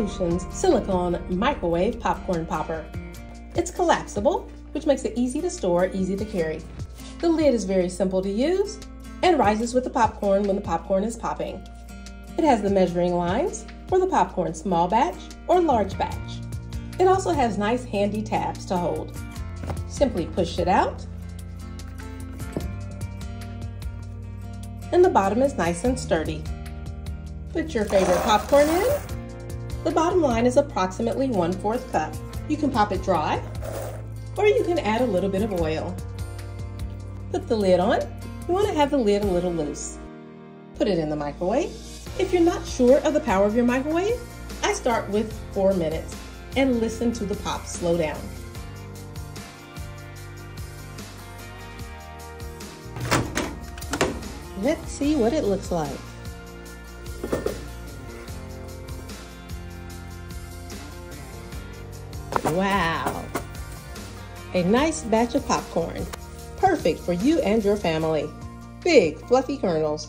Solutions Silicone Microwave Popcorn Popper. It's collapsible, which makes it easy to store, easy to carry. The lid is very simple to use and rises with the popcorn when the popcorn is popping. It has the measuring lines for the popcorn small batch or large batch. It also has nice handy tabs to hold. Simply push it out, and the bottom is nice and sturdy. Put your favorite popcorn in. The bottom line is approximately 1/4 cup. You can pop it dry, or you can add a little bit of oil. Put the lid on. You want to have the lid a little loose. Put it in the microwave. If you're not sure of the power of your microwave, I start with 4 minutes and listen to the pop slow down. Let's see what it looks like. Wow! A nice batch of popcorn. Perfect for you and your family. Big, fluffy kernels.